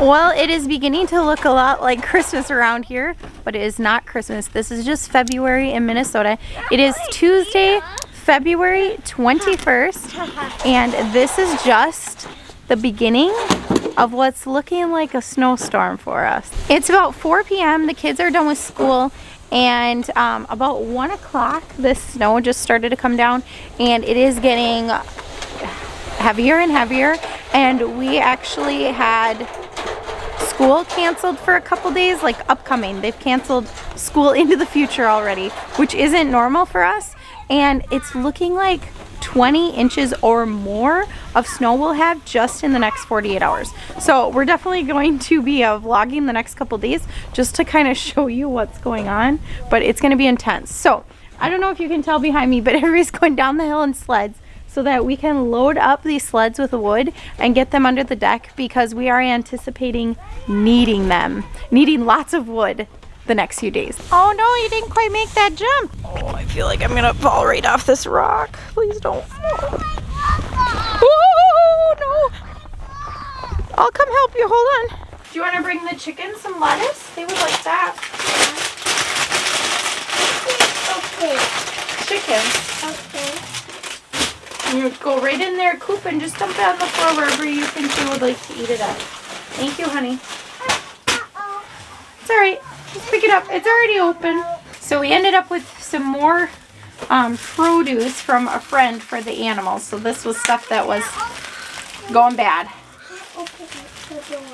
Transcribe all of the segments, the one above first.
Well, it is beginning to look a lot like Christmas around here, but it is not Christmas. This is just February in Minnesota. It is Tuesday, February 21st, and this is just the beginning of what's looking like a snowstorm for us. It's about 4 p.m. The kids are done with school, and about 1 o'clock, this snow just started to come down, and it is getting heavier and heavier, and we actually had school canceled for a couple days, like upcoming. They've canceled school into the future already, which isn't normal for us, and it's looking like 20 inches or more of snow we'll have just in the next 48 hours. So we're definitely going to be vlogging the next couple days just to kind of show you what's going on, but it's going to be intense. So I don't know if you can tell behind me, but everybody's going down the hill in sleds so that we can load up these sleds with wood and get them under the deck, because we are anticipating needing lots of wood the next few days. Oh no, you didn't quite make that jump. Oh, I feel like I'm gonna fall right off this rock. Please don't. Oh no! I'll come help you, hold on. Do you wanna bring the chickens some lettuce? They would like that. Okay. Chickens. Okay. You go right in their coop and just dump it on the floor wherever you think they would like to eat it at. Thank you, honey. It's alright. Just pick it up. It's already open. So we ended up with some more produce from a friend for the animals. So this was stuff that was going bad.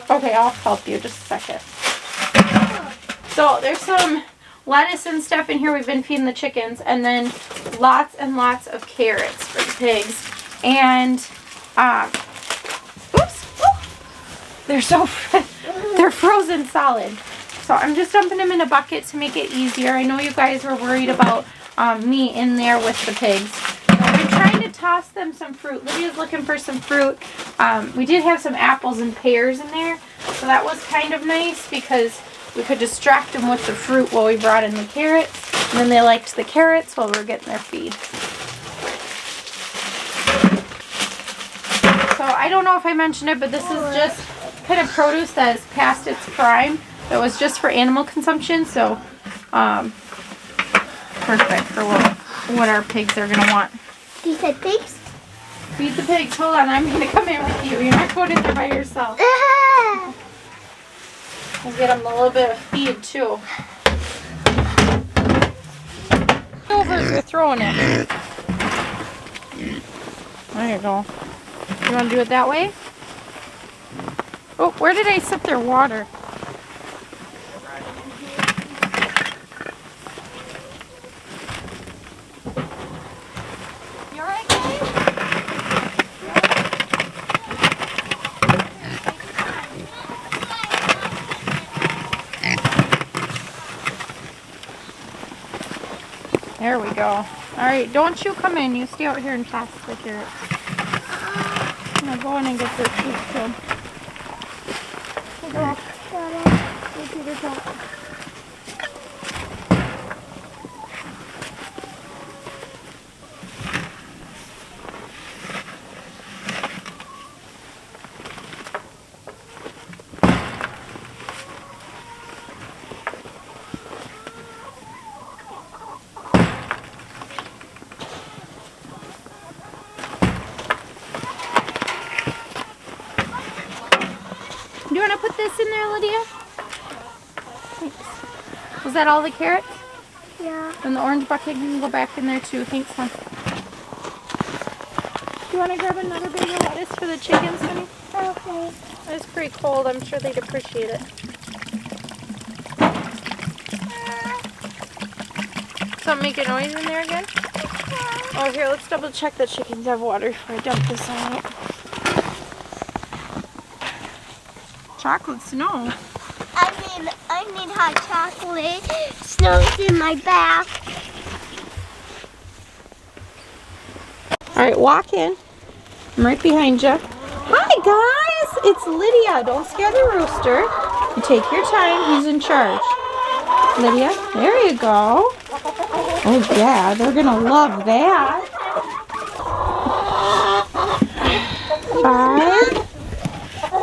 Okay, I'll help you. Just a second. So there's some lettuce and stuff in here we've been feeding the chickens, and then lots and lots of carrots for the pigs. And they're frozen solid. So I'm just dumping them in a bucket to make it easier. I know you guys were worried about me in there with the pigs. I'm trying to toss them some fruit. Lydia's looking for some fruit. We did have some apples and pears in there, so that was kind of nice because we could distract them with the fruit while we brought in the carrots. And then they liked the carrots while we were getting their feed. So I don't know if I mentioned it, but this is just kind of produce that is past its prime. That was just for animal consumption, so perfect for what our pigs are going to want. You said pigs? Feed the pigs. Hold on, I'm going to come in with you. You're not going in there by yourself. We'll get them a little bit of feed too. Over if you're throwing it. There you go. You want to do it that way? Oh, where did I sip their water? You alright, guys? There we go. Alright, don't you come in. You stay out here and toss the carrots. I'm going to go in and get their food too. Go to the top. Do you want to put this in there, Lydia? Thanks. Was that all the carrots? Yeah. And the orange bucket can go back in there too. Thanks, hon. Do you want to grab another bag of lettuce for the chickens, honey? Okay. It's pretty cold. I'm sure they'd appreciate it. Something make a noise in there again? Oh, here, let's double check the chickens have water before I dump this out. Chocolate snow. I need hot chocolate. Snow's in my bath. Alright, walk in. I'm right behind you. Hi guys! It's Lydia. Don't scare the rooster. You take your time. He's in charge. Lydia, there you go. Oh yeah, they're gonna love that. 5,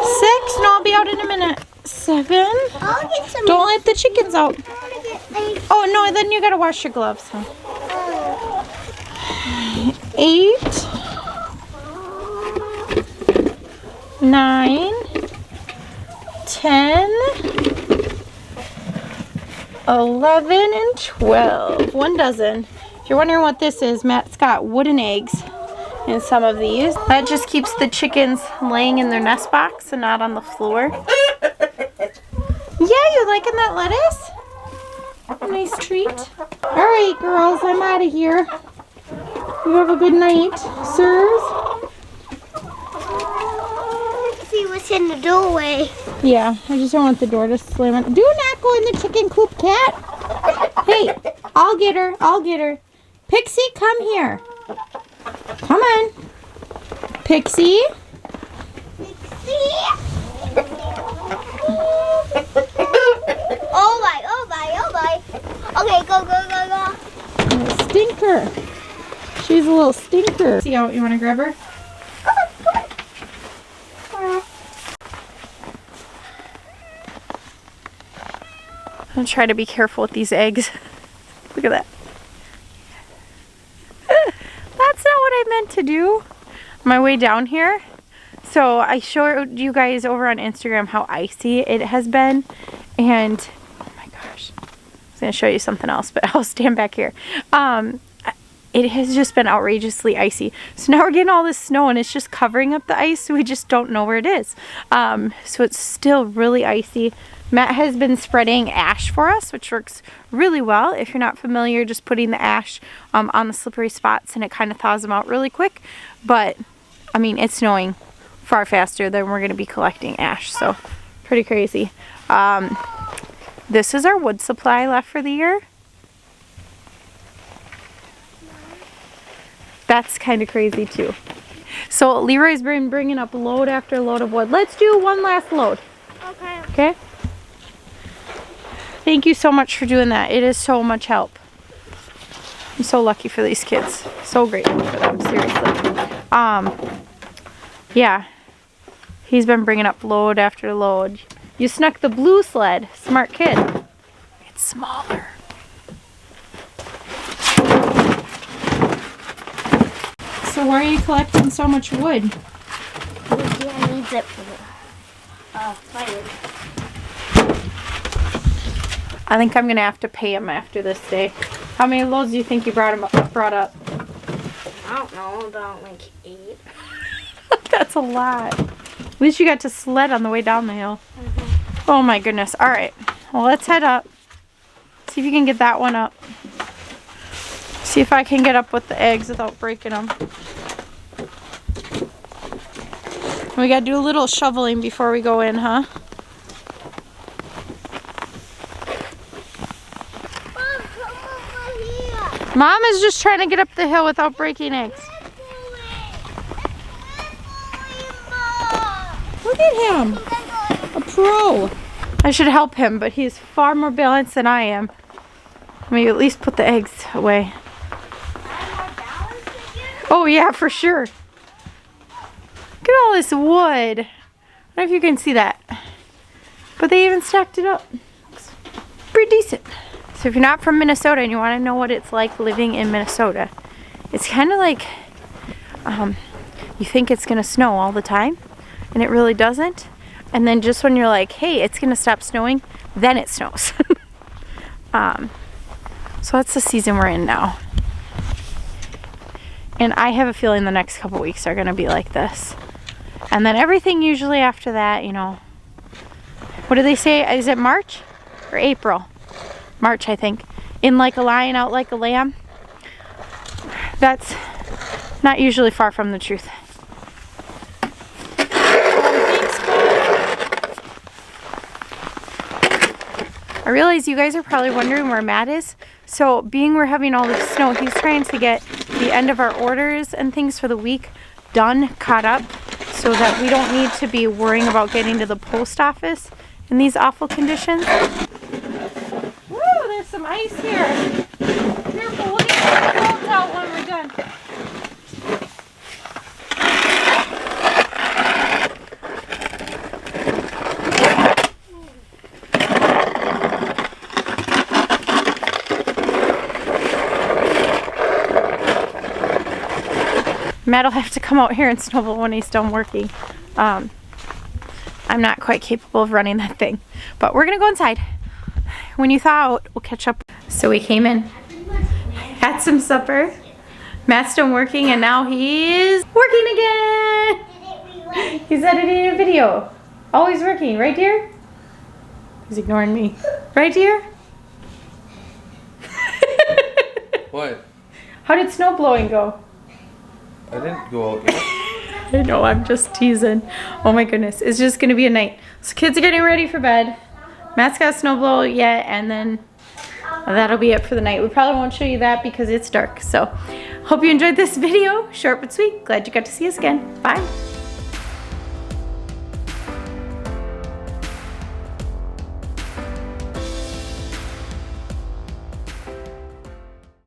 6, no, be out in a minute. 7. I'll get some. Don't let the chickens out. I want to get eggs. Oh no, then you gotta wash your gloves. Huh? Oh. 8, 9, 10, 11, and 12. 1 dozen. If you're wondering what this is, Matt's got wooden eggs in some of these. That just keeps the chickens laying in their nest box and not on the floor. Yeah, you liking that lettuce? A nice treat. Alright, girls, I'm out of here. You have a good night, sirs. Let's see what's in the doorway. Yeah, I just don't want the door to slam it. Do not go in the chicken coop, cat. Hey, I'll get her. I'll get her. Pixie, come here. Come on. Pixie. Oh my. Okay, go. Little stinker. She's a little stinker. See how you want to grab her? I'm gonna try to be careful with these eggs. Look at that. That's not what I meant to do. On my way down here. So I showed you guys over on Instagram how icy it has been. And, oh my gosh. I was gonna show you something else, but I'll stand back here. It has just been outrageously icy. So now we're getting all this snow and it's just covering up the ice. So we just don't know where it is. So it's still really icy. Matt has been spreading ash for us, which works really well. If you're not familiar, just putting the ash on the slippery spots and it kind of thaws them out really quick. But, I mean, it's snowing far faster than we're going to be collecting ash. So, pretty crazy. This is our wood supply left for the year. That's kind of crazy too. So Leroy's been bringing up load after load of wood. Let's do one last load. Okay. Okay? Thank you so much for doing that. It is so much help. I'm so lucky for these kids. So grateful for them, seriously. Yeah. He's been bringing up load after load. You snuck the blue sled. Smart kid. It's smaller. So why are you collecting so much wood? Yeah, needs it for the fire. I think I'm gonna have to pay him after this day. How many loads do you think you brought up? I don't know, about like 8. That's a lot. At least you got to sled on the way down the hill. Oh my goodness. All right. Well, let's head up. See if you can get that one up. See if I can get up with the eggs without breaking them. We gotta do a little shoveling before we go in, huh? Mom, come over here. Mom is just trying to get up the hill without breaking eggs. Look at him. A pro. I should help him, but he's far more balanced than I am. Maybe at least put the eggs away. Oh yeah, for sure. Look at all this wood. I don't know if you can see that. But they even stacked it up. Looks pretty decent. So if you're not from Minnesota and you want to know what it's like living in Minnesota, it's kind of like you think it's going to snow all the time, and it really doesn't. And then just when you're like, hey, it's going to stop snowing, then it snows. So that's the season we're in now. And I have a feeling the next couple weeks are going to be like this. And then everything usually after that, you know. What do they say? Is it March or April? March, I think. In like a lion, out like a lamb. That's not usually far from the truth. I realize you guys are probably wondering where Matt is. So being we're having all this snow, he's trying to get the end of our orders and things for the week done, caught up, so that we don't need to be worrying about getting to the post office in these awful conditions. Woo, there's some ice here. Careful, we'll get the clothes out when we're done. Matt will have to come out here and snowball when he's done working. I'm not quite capable of running that thing. But we're gonna go inside. When you thaw out, we'll catch up. So we came in, had some supper. Matt's done working and now he's working again. He's editing a video. Always working, right dear? He's ignoring me. Right dear? What? How did snow blowing go? I didn't go out yet. I know, I'm just teasing. Oh my goodness, it's just gonna be a night. So kids are getting ready for bed. Matt's got snow blow yet, and then that'll be it for the night. We probably won't show you that because it's dark. So, hope you enjoyed this video. Short but sweet. Glad you got to see us again. Bye.